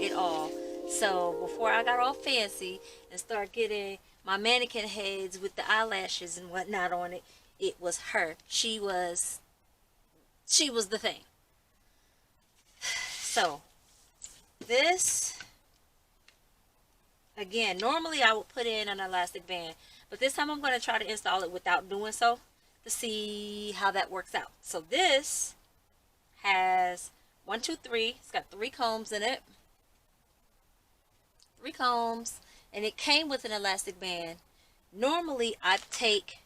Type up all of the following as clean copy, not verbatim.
it all. So before I got all fancy and start getting my mannequin heads with the eyelashes and whatnot on it, it was her. She was the thing. So this, again, normally I would put in an elastic band, but this time I'm going to try to install it without doing so to see how that works out. So this has 1, 2, 3. It's got 3 combs in it. 3 combs, and it came with an elastic band. Normally I take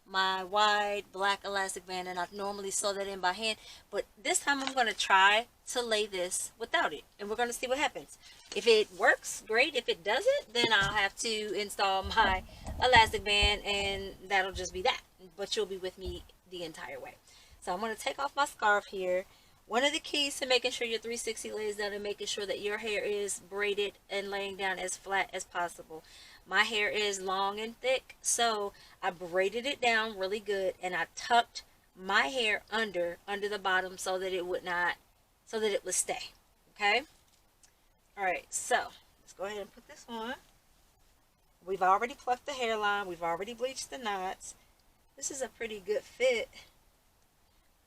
my wide black elastic band and I normally sew that in by hand, but this time I'm going to try to lay this without it, and we're going to see what happens. If it works, great. If it doesn't, then I'll have to install my elastic band, and that'll just be that, but you'll be with me the entire way. So I'm going to take off my scarf here. One of the keys to making sure your 360 lays down and making sure that your hair is braided and laying down as flat as possible. My hair is long and thick, so I braided it down really good, and I tucked my hair under the bottom so that it would stay. Okay? Alright, so let's go ahead and put this on. We've already plucked the hairline. We've already bleached the knots. This is a pretty good fit.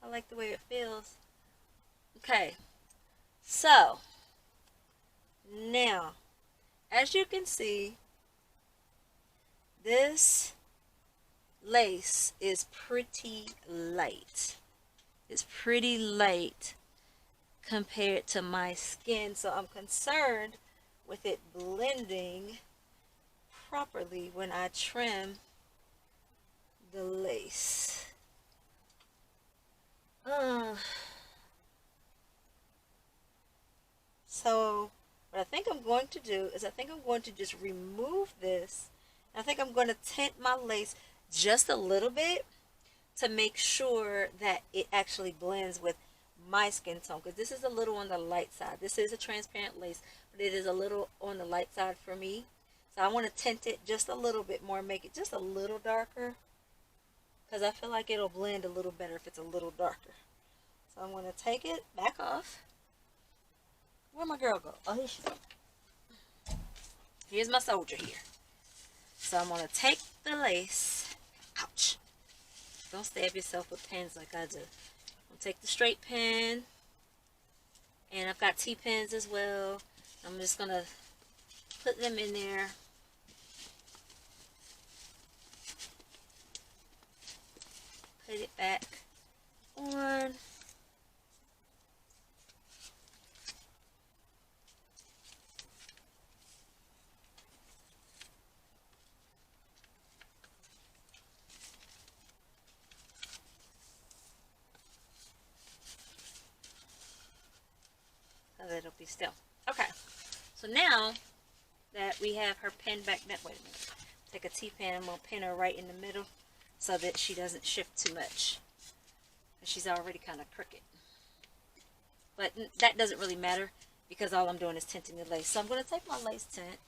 I like the way it feels. Okay, so now, as you can see, this lace is pretty light. It's pretty light compared to my skin, so I'm concerned with it blending properly when I trim the lace. So what I think I'm going to do is I think I'm going to just remove this. I think I'm going to tint my lace just a little bit to make sure that it actually blends with my skin tone, because this is a little on the light side. This is a transparent lace, but it is a little on the light side for me. So I want to tint it just a little bit more, make it just a little darker, because I feel like it'll blend a little better if it's a little darker. So I'm going to take it back off. Where'd my girl go? Oh, here she goes. Here's my soldier here. So I'm going to take the lace. Ouch. Don't stab yourself with pins like I do. I'm going to take the straight pin. And I've got T-pins as well. I'm just going to put them in there. Put it back on. It'll be still. Okay, so now that we have her pinned back, wait a minute, take a T-pin, I'm going to pin her right in the middle so that she doesn't shift too much, and she's already kind of crooked, but that doesn't really matter because all I'm doing is tinting the lace. So I'm going to take my lace tint,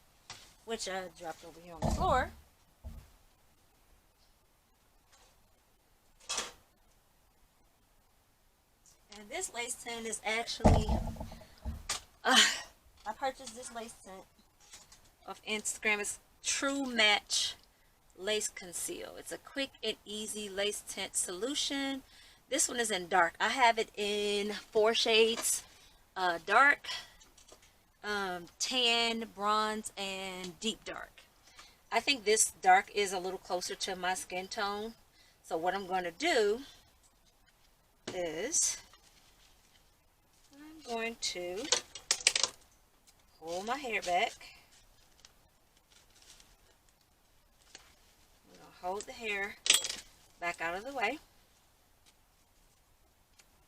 which I dropped over here on the floor, and this lace tint is actually I purchased this lace tint off Instagram. It's Tru Match Lace Conceal. It's a quick and easy lace tint solution. This one is in dark. I have it in 4 shades. Dark, tan, bronze, and deep dark. I think this dark is a little closer to my skin tone. So what I'm going to do is I'm going to pull my hair back. I'm going to hold the hair back out of the way.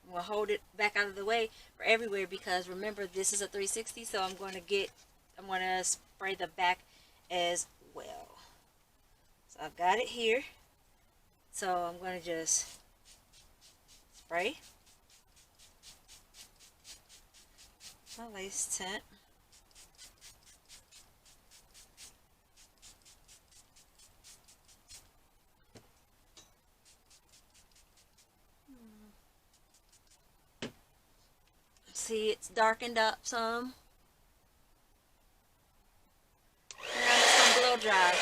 I'm going to hold it back out of the way for everywhere because remember this is a 360, so I'm going to spray the back as well. So I've got it here. So I'm going to just spray my lace tint. See, it's darkened up some. dry.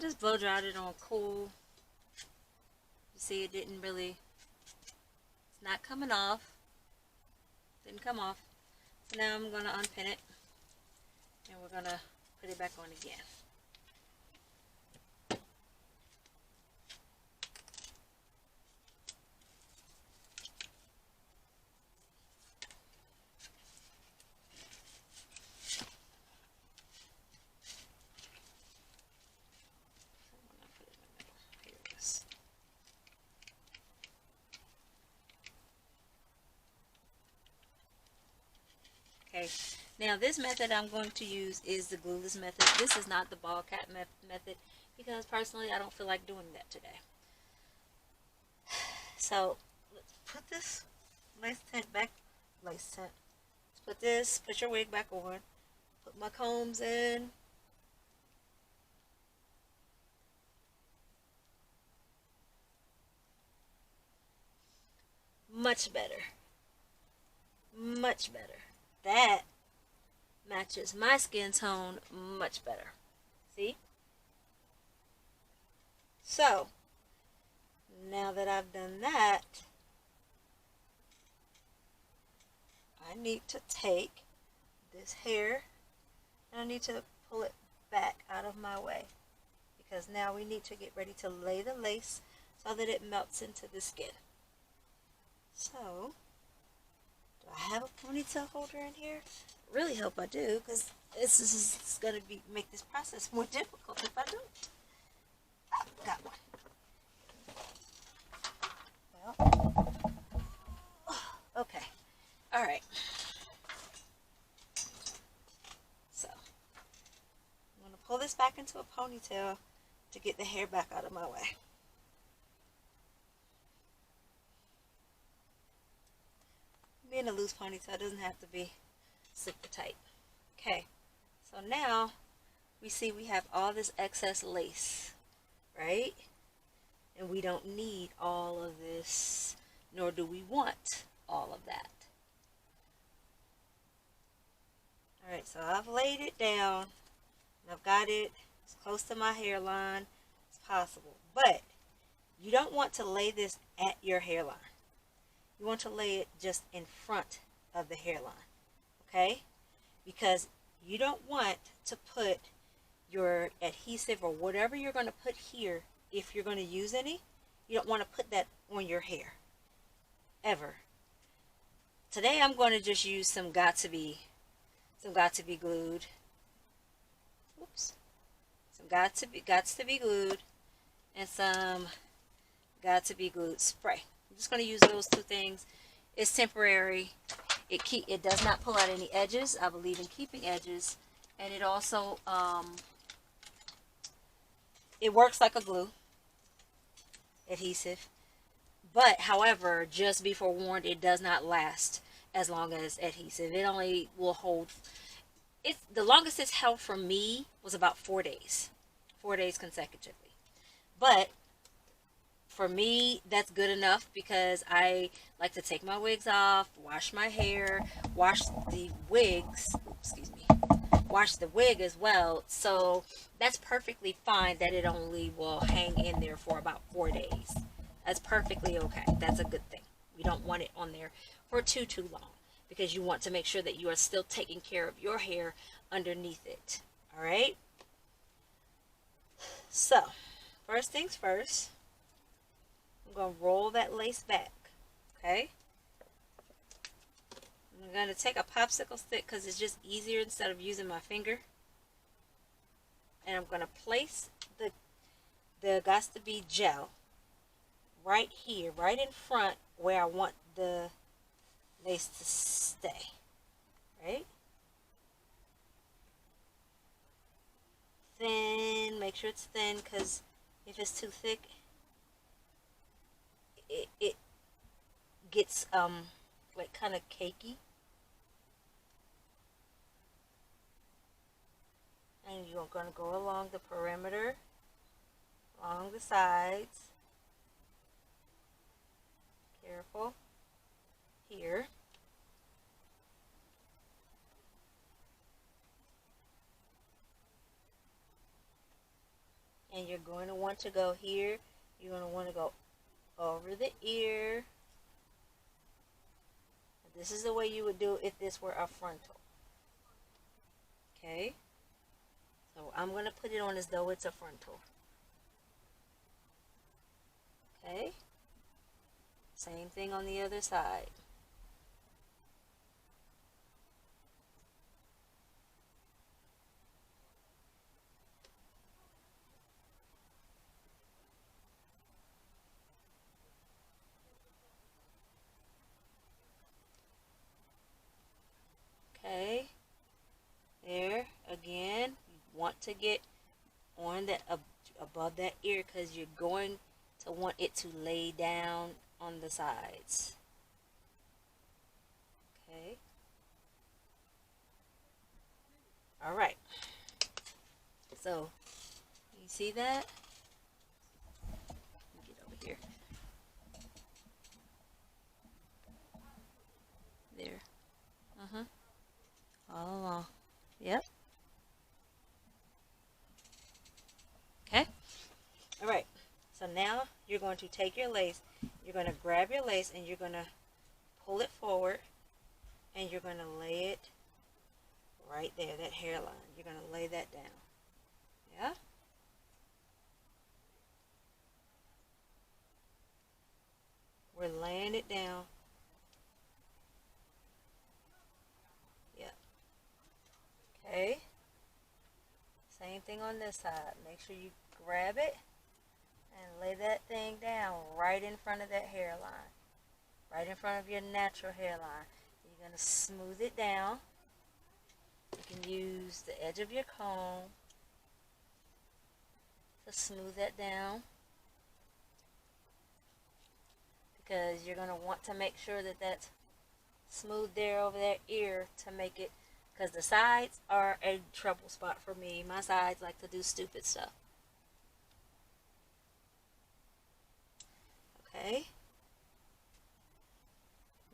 Just blow dried it on cool. You see, it didn't really, it's not coming off. Didn't come off. So now I'm going to unpin it and we're going to put it back on again. Okay, now this method I'm going to use is the glueless method. This is not the ball cap method because personally I don't feel like doing that today. So let's put this lace tint back. Let's put your wig back on. Put my combs in. Much better. Much better. That matches my skin tone much better. See? So, now that I've done that, I need to take this hair and I need to pull it back out of my way because now we need to get ready to lay the lace so that it melts into the skin. So, do I have a ponytail holder in here? I really hope I do, because this is going to make this process more difficult if I don't. Got one. Well, okay. All right. So, I'm going to pull this back into a ponytail to get the hair back out of my way. Being a loose ponytail doesn't have to be super tight. Okay, so now we see we have all this excess lace, right? And we don't need all of this, nor do we want all of that. Alright, so I've laid it down, and I've got it as close to my hairline as possible. But you don't want to lay this at your hairline. You want to lay it just in front of the hairline, okay? Because you don't want to put your adhesive or whatever you're going to put here, if you're going to use any, you don't want to put that on your hair, ever. Today I'm going to just use some got to be glued. Oops. Some got to be glued and some got to be glued spray. I'm just going to use those two things. It's temporary. It does not pull out any edges. I believe in keeping edges, and it also it works like a glue adhesive. But however, just be forewarned, it does not last as long as adhesive. It only will hold. The longest it's held for me was about 4 days, 4 days consecutively. But for me, that's good enough because I like to take my wigs off, wash my hair, wash the wigs, wash the wig as well. So that's perfectly fine that it only will hang in there for about 4 days. That's perfectly okay. That's a good thing. We don't want it on there for too long because you want to make sure that you are still taking care of your hair underneath it. All right? So, first things first. I'm going to roll that lace back, okay? I'm going to take a popsicle stick because it's just easier instead of using my finger. And I'm going to place the Got to Be gel right here, right in front where I want the lace to stay. right? Thin, make sure it's thin, because if it's too thick, it gets like kind of cakey. And you're going to go along the perimeter, along the sides. Careful here. And you're going to want to go here. You're going to want to go over the ear. This is the way you would do it if this were a frontal. Okay? So I'm going to put it on as though it's a frontal. Okay? Same thing on the other side. Okay, there again, you want to get on that above that ear, because you're going to want it to lay down on the sides. Okay, all right, so you see that? Let me get over here. There. All along. Yep. Okay. All right. So now you're going to take your lace. You're going to grab your lace and you're going to pull it forward, and you're going to lay it right there, that hairline. You're going to lay that down. Yeah. We're laying it down. Okay, same thing on this side. Make sure you grab it and lay that thing down right in front of that hairline, right in front of your natural hairline. You're going to smooth it down. You can use the edge of your comb to smooth that down, because you're going to want to make sure that that's smooth there over that ear to make it, because the sides are a trouble spot for me. My sides like to do stupid stuff. Okay.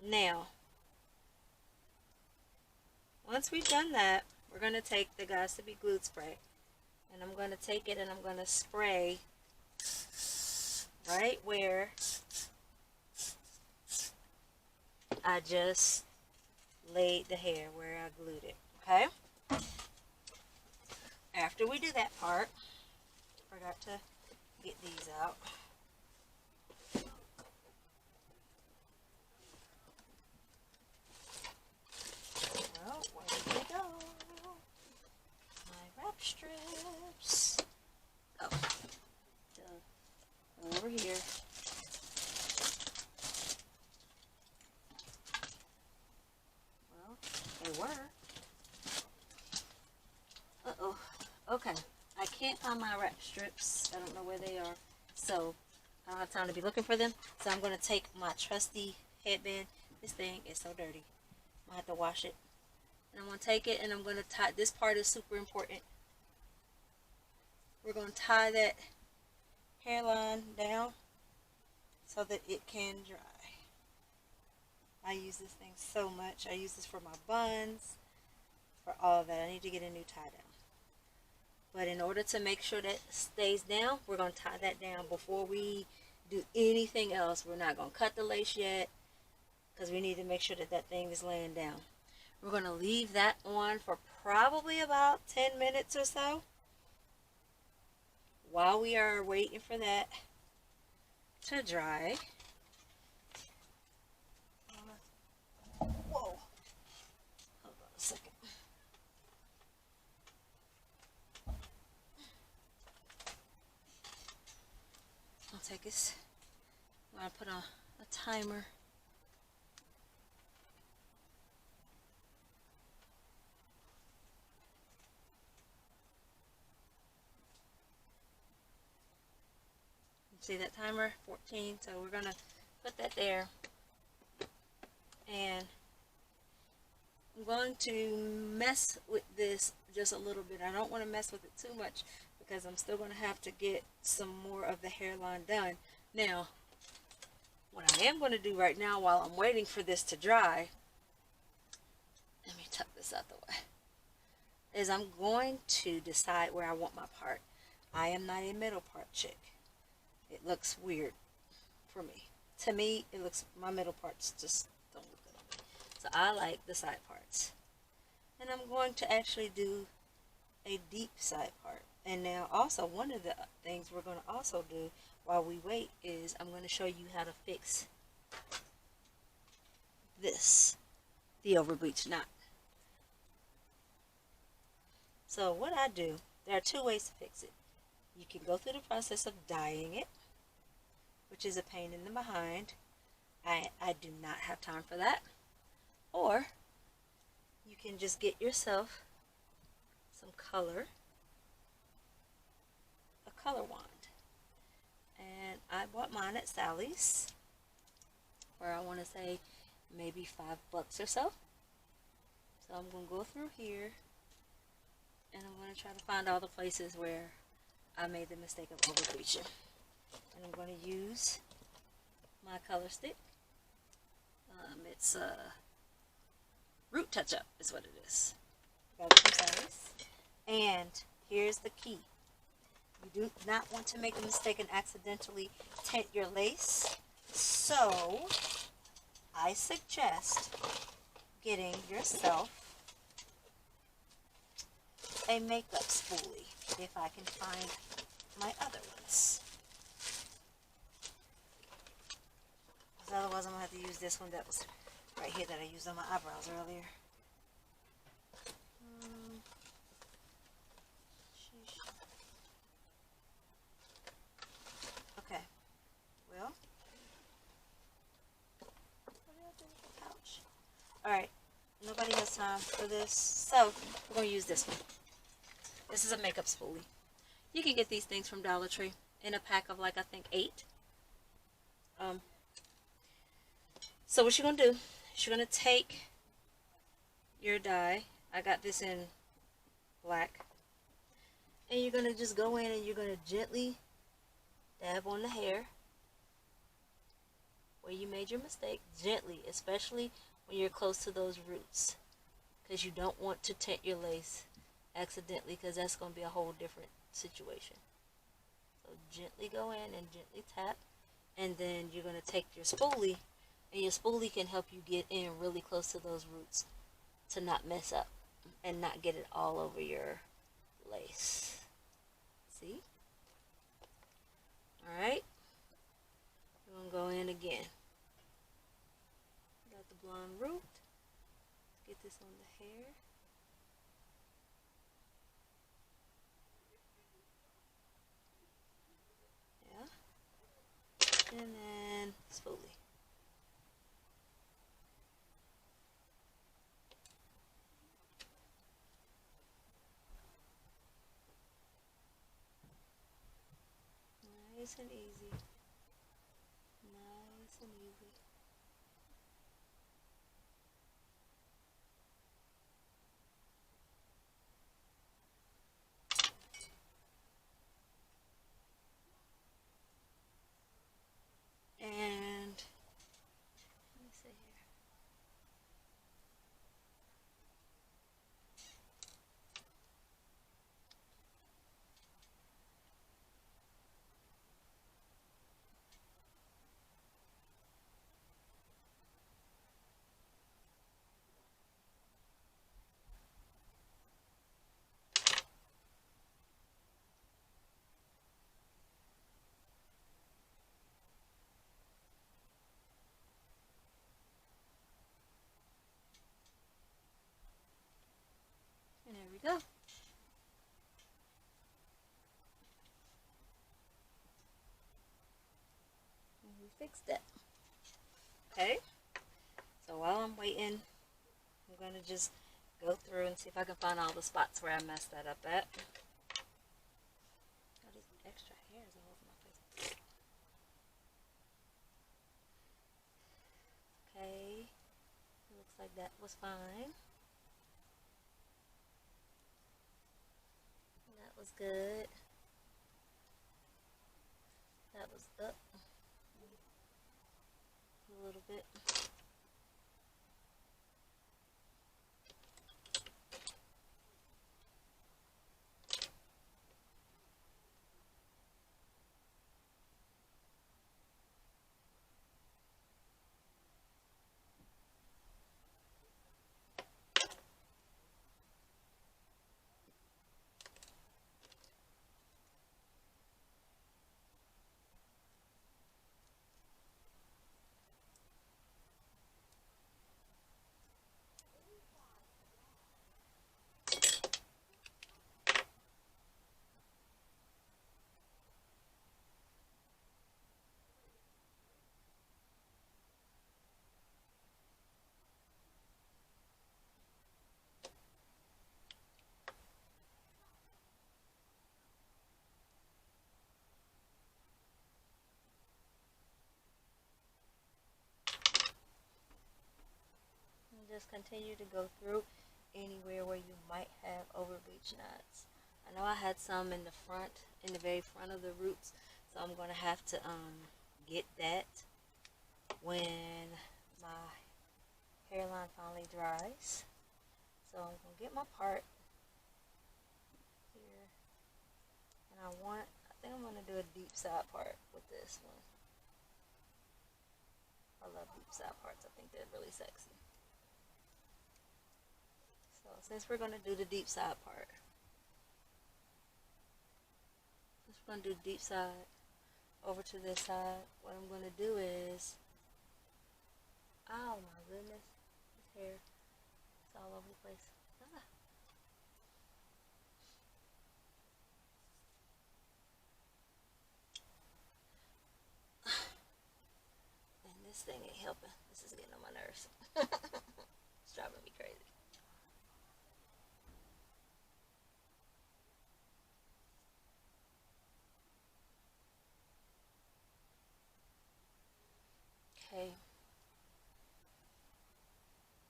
Now, once we've done that, we're going to take the 𝓲𝓸𝓬𝓲𝓪 glue spray. And I'm going to take it and I'm going to spray right where I just laid the hair, where I glued it. Okay? After we do that part, forgot to get these out. Oh, where did they go? My wrap strips. Oh, over here. They were. Uh-oh. Okay. I can't find my wrap strips. I don't know where they are. So, I don't have time to be looking for them. So, I'm going to take my trusty headband. This thing is so dirty. I'm going to have to wash it. And I'm going to take it and I'm going to tie. This part is super important. We're going to tie that hairline down so that it can dry. I use this thing so much. I use this for my buns, for all of that. I need to get a new tie down. But in order to make sure that stays down, we're going to tie that down before we do anything else. We're not going to cut the lace yet, because we need to make sure that that thing is laying down. We're going to leave that on for probably about 10 minutes or so, while we are waiting for that to dry. Whoa. Hold on a second. I'll take this. I'm going to put on a timer. See that timer? 14. So we're going to put that there. And I'm going to mess with this just a little bit. I don't want to mess with it too much because I'm still going to have to get some more of the hairline done. Now, what I am going to do right now while I'm waiting for this to dry, let me tuck this out the way, is I'm going to decide where I want my part. I am not a middle part chick. It looks weird for me. To me, it looks, my middle parts just don't look good on me. So I like the side parts. And I'm going to actually do a deep side part. And now also one of the things we're going to also do while we wait is I'm going to show you how to fix this, the over bleached knot. So what I do, there are two ways to fix it. You can go through the process of dyeing it, which is a pain in the behind. I do not have time for that. Or you can just get yourself some color, a color wand. And I bought mine at Sally's, where I want to say maybe $5 or so. So I'm going to go through here, and I'm going to try to find all the places where I made the mistake of over bleaching. And I'm going to use my color stick. It's Root Touch Up is what it is. Got it from Sally's. And here's the key. You do not want to make a mistake and accidentally tint your lace. So I suggest getting yourself a makeup spoolie, if I can find my other ones. Because otherwise I'm going to have to use this one that was right here that I used on my eyebrows earlier. Okay, well, what did I do with the pouch? Alright, nobody has time for this, so we're going to use this one. This is a makeup spoolie. You can get these things from Dollar Tree in a pack of like, I think 8. So what you're going to do is you're going to take your dye. I got this in black. And you're going to just go in and you're going to gently dab on the hair where you made your mistake. Gently, especially when you're close to those roots. Because you don't want to tint your lace accidentally, because that's going to be a whole different situation. So gently go in and gently tap. And then you're going to take your spoolie. And your spoolie can help you get in really close to those roots to not mess up and not get it all over your lace. See? Alright. We're going to go in again. Got the blonde root. Let's get this on the hair. Yeah. And then spoolie. Nice and easy. Nice and easy. And let me see here. And there we go. And we fixed it. Okay. So while I'm waiting, I'm going to just go through and see if I can find all the spots where I messed that up at. Got these extra hairs all over my face. like that was fine. That was good. That was up a little bit. Just continue to go through anywhere where you might have overbleached knots. I know I had some in the front, in the very front of the roots, so I'm going to have to get that when my hairline finally dries. So I'm going to get my part here, and I think I'm going to do a deep side part with this one. I love deep side parts. I think they're really sexy. So since we're going to do the deep side part, since we're going to do deep side over to this side, what I'm going to do is, oh my goodness, this hair is all over the place. Ah. And this thing ain't helping. This is getting on my nerves. It's driving me crazy. Okay.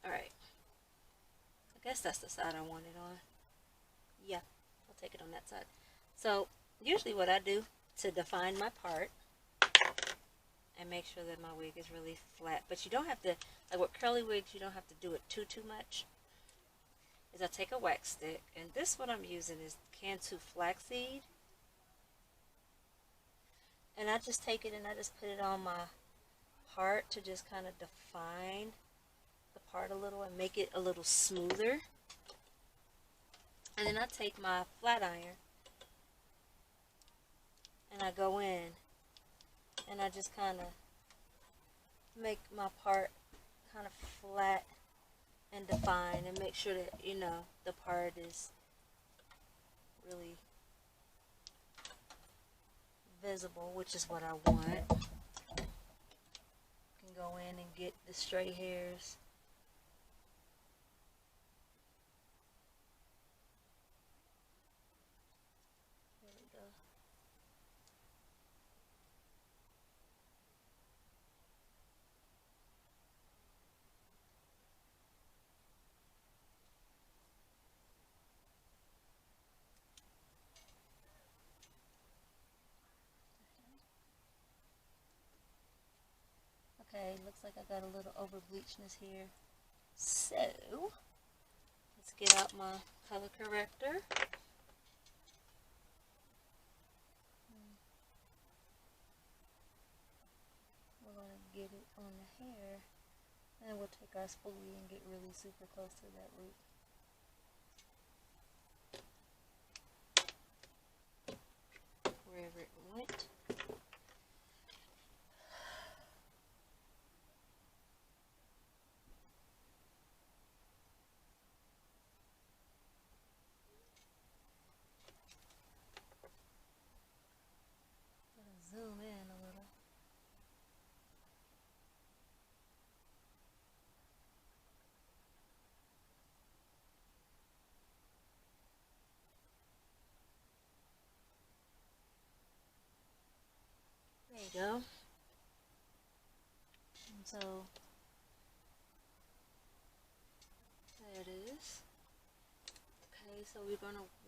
Alright. I guess that's the side I want it on. Yeah, I'll take it on that side. So, usually what I do to define my part and make sure that my wig is really flat, but you don't have to, like with curly wigs, you don't have to do it too much, is I take a wax stick, and this one I'm using is Cantu Flaxseed, and I just take it and I just put it on my part to just kind of define the part a little and make it a little smoother. And then I take my flat iron and I go in and I just kind of make my part kind of flat and define and make sure that, you know, the part is really visible, which is what I want. You can go in and get the stray hairs. There we go. Okay, looks like I got a little over bleachness here. So, let's get out my color corrector. We're going to get it on the hair. And we'll take our spoolie and get really super close to that root. Wherever it went. Zoom in a little. There you go. And so so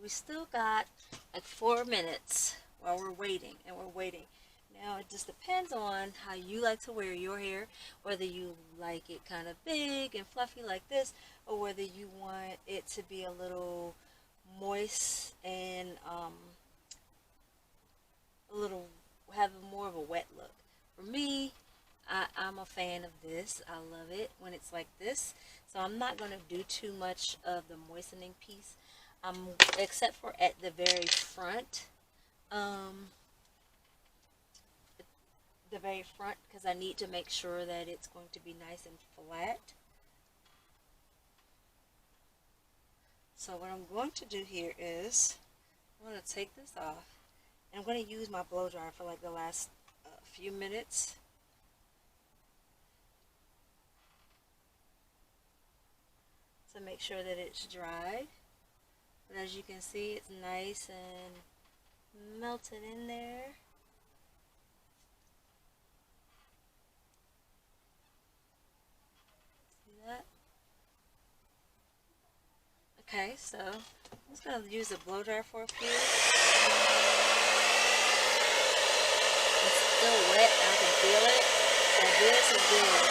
we still got like 4 minutes while we're waiting, and we're waiting. Now it just depends on how you like to wear your hair, whether you like it kind of big and fluffy like this, or whether you want it to be a little moist and a little, have more of a wet look. For me, I'm a fan of this. I love it when it's like this. So I'm not going to do too much of the moistening piece, except for at the very front. The very front, because I need to make sure that it's going to be nice and flat. So what I'm going to do here is I'm going to take this off, and I'm going to use my blow dryer for like the last few minutes. To make sure that it's dried. But as you can see, it's nice and melted in there. See that? Okay, so I'm just going to use a blow dryer for a few. It's still wet, I can feel it. So this is good.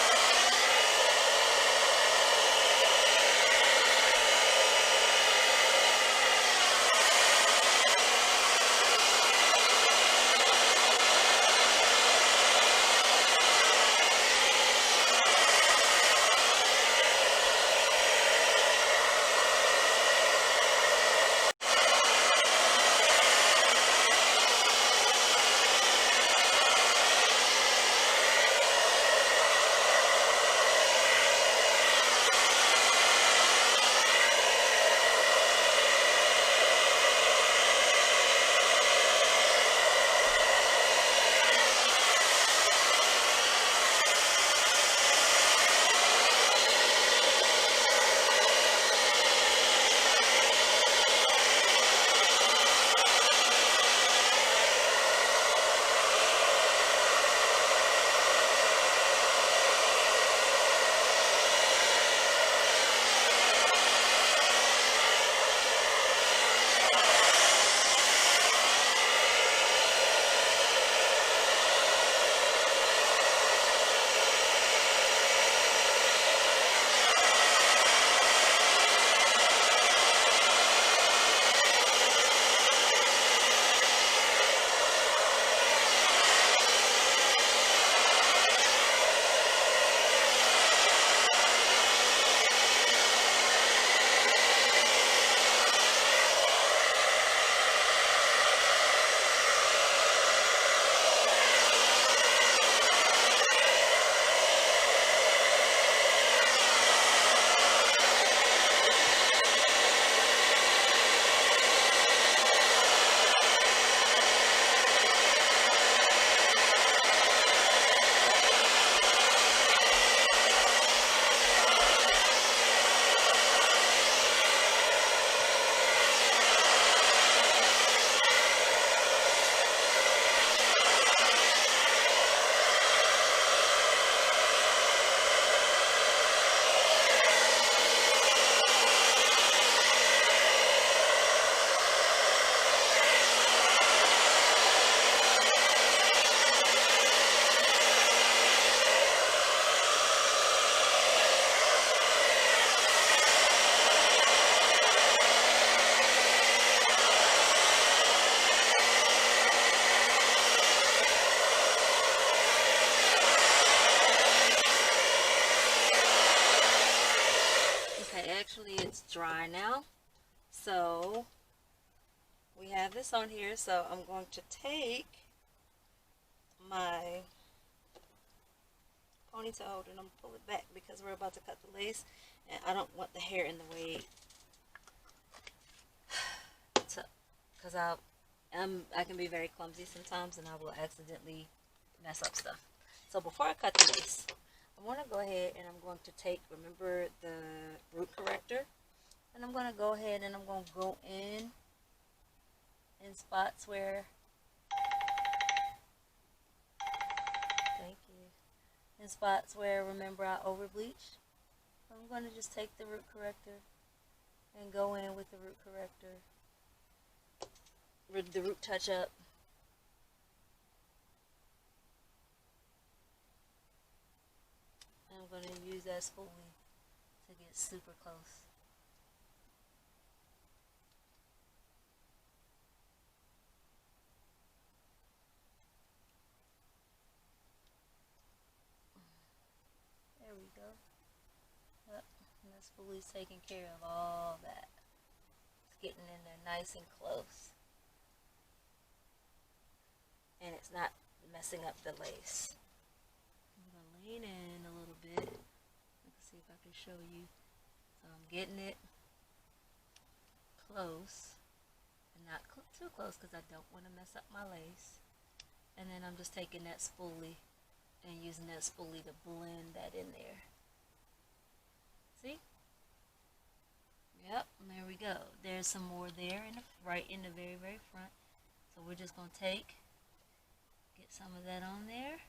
Actually, it's dry now, so we have this on here. So I'm going to take my ponytail holder and I'm gonna pull it back because we're about to cut the lace, and I don't want the hair in the way, because I can be very clumsy sometimes, and I will accidentally mess up stuff. So before I cut the lace, I want to go ahead and I'm going to take, remember the root corrector, and I'm going to go ahead and I'm going to go in spots where, thank you, in spots where, remember, I over bleached. I'm going to just take the root corrector and go in with the root corrector, the root touch up. I'm going to use that spoolie to get super close. There we go. Yep, and that spoolie's taking care of all that. It's getting in there nice and close. And it's not messing up the lace. I'm going to lean in a little bit. Let's see if I can show you. So I'm getting it close, and not too close because I don't want to mess up my lace. And then I'm just taking that spoolie and using that spoolie to blend that in there. See? Yep, and there we go. There's some more there right in the very, very front. So we're just going to get some of that on there.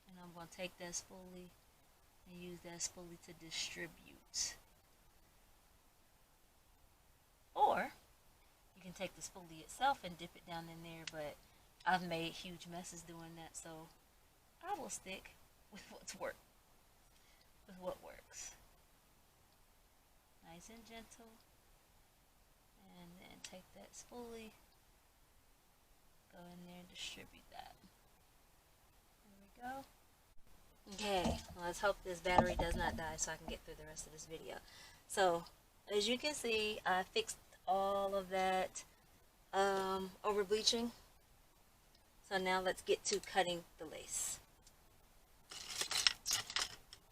And I'm going to take that spoolie and use that spoolie to distribute. Or you can take the spoolie itself and dip it down in there, but I've made huge messes doing that, so I will stick with what works. Nice and gentle. And then take that spoolie, go in there and distribute that. There we go. Okay, well, let's hope this battery does not die so I can get through the rest of this video. So, as you can see, I fixed all of that over bleaching. So now let's get to cutting the lace.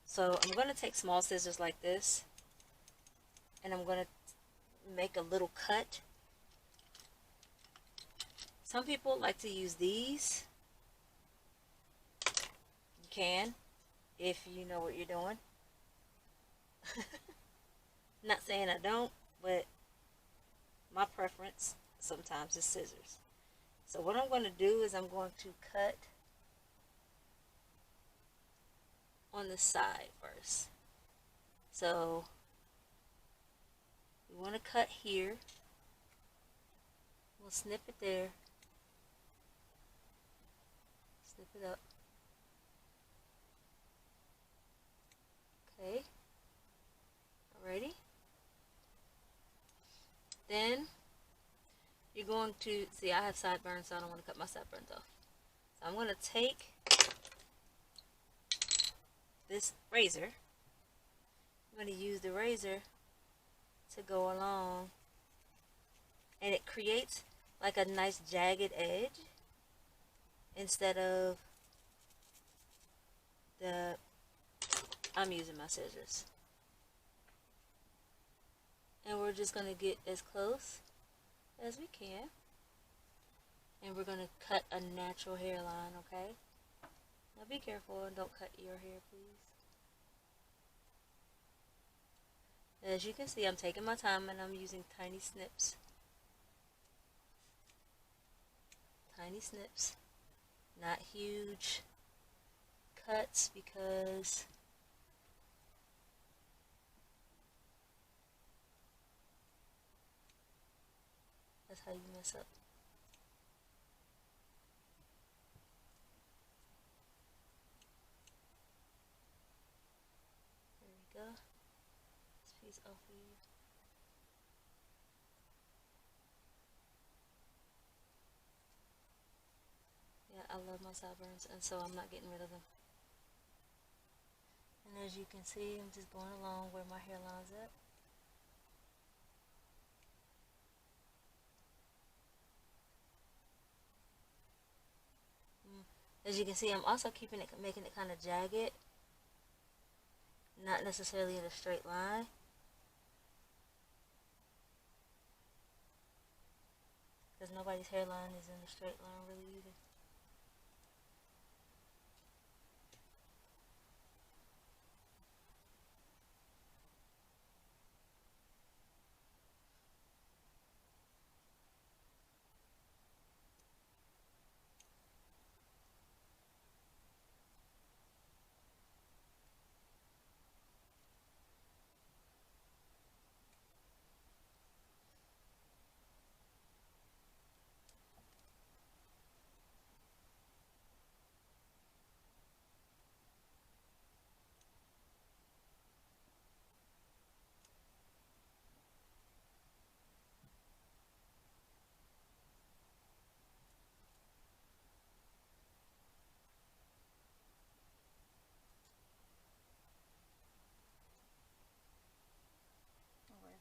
So I'm going to take small scissors like this, and I'm going to make a little cut. Some people like to use these. You can, if you know what you're doing. Not saying I don't, but my preference sometimes is scissors. So what I'm going to do is I'm going to cut on the side first. So we want to cut here. We'll snip it there. Snip it up. Okay. Alrighty. Then you're going to see I have sideburns, so I don't want to cut my sideburns off. So I'm going to take this razor. I'm going to use the razor to go along, and it creates like a nice jagged edge instead of I'm using my scissors. And we're just going to get as close as we can, and we're going to cut a natural hairline, okay? Now be careful and don't cut your hair, please. As you can see, I'm taking my time and I'm using tiny snips. Tiny snips, not huge cuts, because that's how you mess up. There we go. This piece off of you. Yeah, I love my sideburns, and so I'm not getting rid of them. And as you can see, I'm just going along where my hairline's at. As you can see, I'm also making it kind of jagged, not necessarily in a straight line. Because nobody's hairline is in a straight line really either.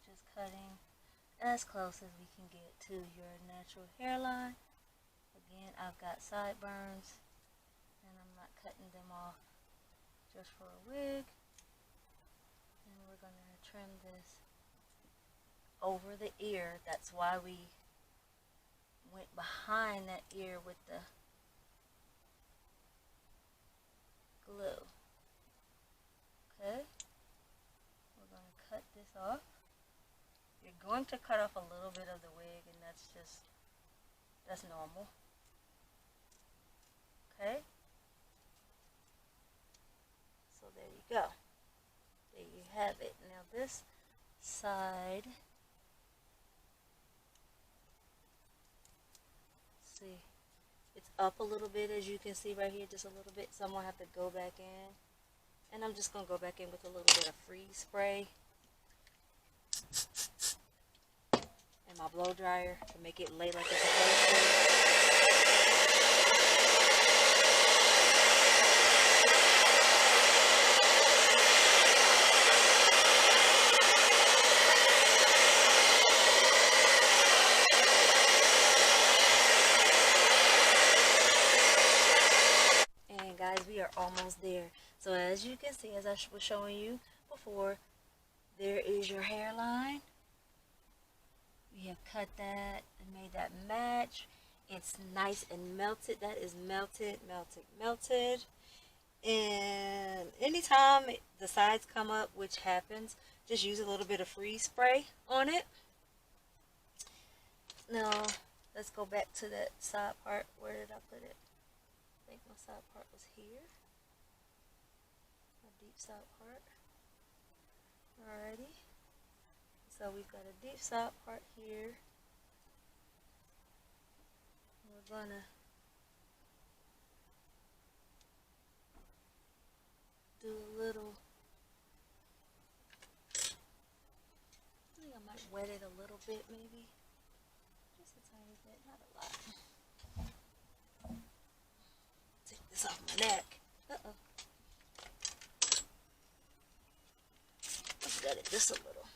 just cutting as close as we can get to your natural hairline. Again, I've got sideburns, and I'm not cutting them off just for a wig. And we're going to trim this over the ear. That's why we went behind that ear with the glue. Okay, we're going to cut this off. You're going to cut off a little bit of the wig, and that's normal. Okay, so there you go. There you have it. Now this side, see, it's up a little bit, as you can see right here, just a little bit, so I'm going to have to go back in, and I'm just going to go back in with a little bit of freeze spray and my blow dryer to make it lay like it's supposed to. We are almost there. So as you can see, as I was showing you before, there is your hairline. We have cut that and made that match. It's nice and melted. That is melted, melted, melted. And anytime the sides come up, which happens, just use a little bit of freeze spray on it. Now let's go back to that side part. Where did I put it? I think my side part was here. My deep side part. Alrighty. So we've got a deep side part here. We're gonna do a little, I think I might wet it a little bit, maybe. Just a tiny bit, not a lot. Take this off my neck. Uh-oh. Let's gut it just a little.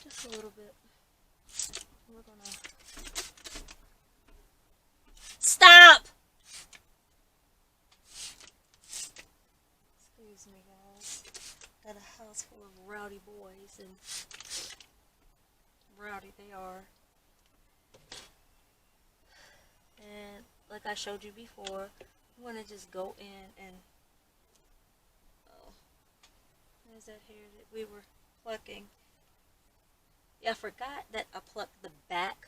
Just a little bit. We're gonna stop! Excuse me, guys. Got a house full of rowdy boys, and rowdy they are. And like I showed you before, I'm gonna just go in and, oh, there's that hair that we were plucking. Yeah, I forgot that I plucked the back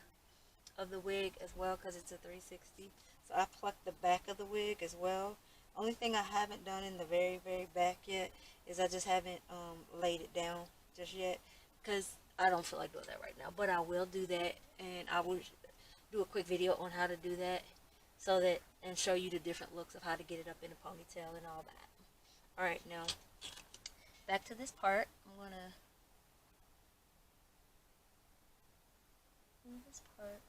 of the wig as well, because it's a 360. So I plucked the back of the wig as well. Only thing I haven't done in the very, very back yet is I just haven't laid it down just yet, because I don't feel like doing that right now. But I will do that, and I will do a quick video on how to do that, so that, and show you the different looks of how to get it up in a ponytail and all that. Alright, now back to this part. I'm gonna this part.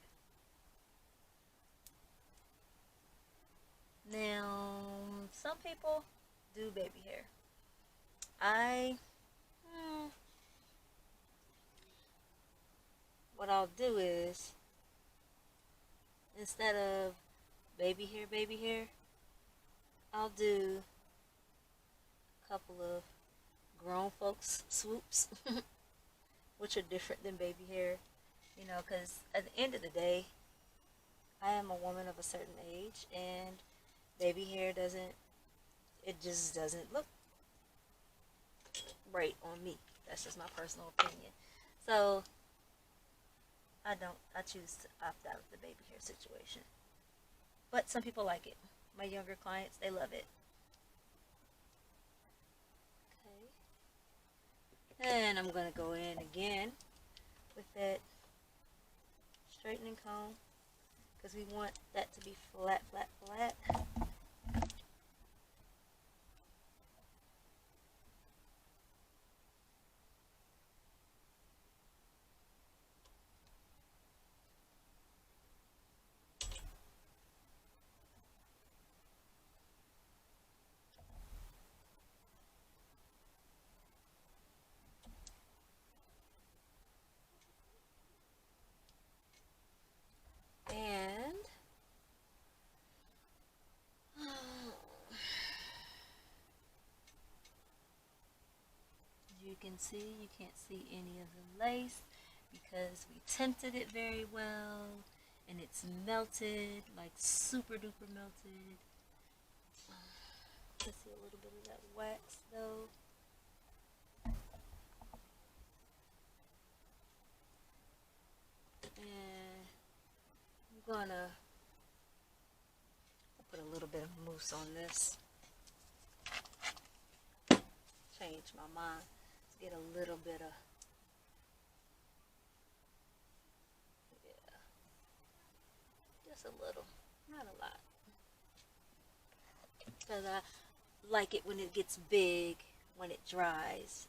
Now, some people do baby hair. What I'll do is, instead of baby hair, I'll do a couple of grown folks swoops, which are different than baby hair. You know, because at the end of the day, I am a woman of a certain age, and baby hair just doesn't look right on me. That's just my personal opinion. So, I choose to opt out of the baby hair situation. But some people like it. My younger clients, they love it. Okay. And I'm going to go in again with that straightening comb, because we want that to be flat, flat, flat. you can see, you can't see any of the lace because we tinted it very well, and it's melted, like super duper melted. Let's see a little bit of that wax though. And I'm gonna put a little bit of mousse on this. Change my mind. Let's get a little bit of, yeah, just a little, not a lot. Because I like it when it gets big, when it dries.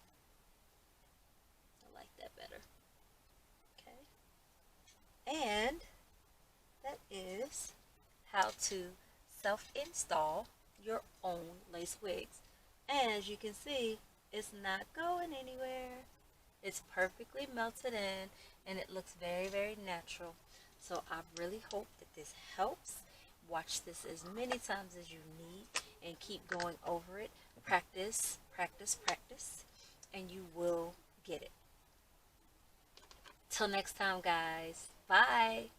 I like that better. Okay. And that is how to self-install your own lace wigs. And as you can see, it's not going anywhere. It's perfectly melted in, and it looks very, very natural. So I really hope that this helps. Watch this as many times as you need and keep going over it. Practice, practice, practice, and you will get it. Till next time, guys. Bye.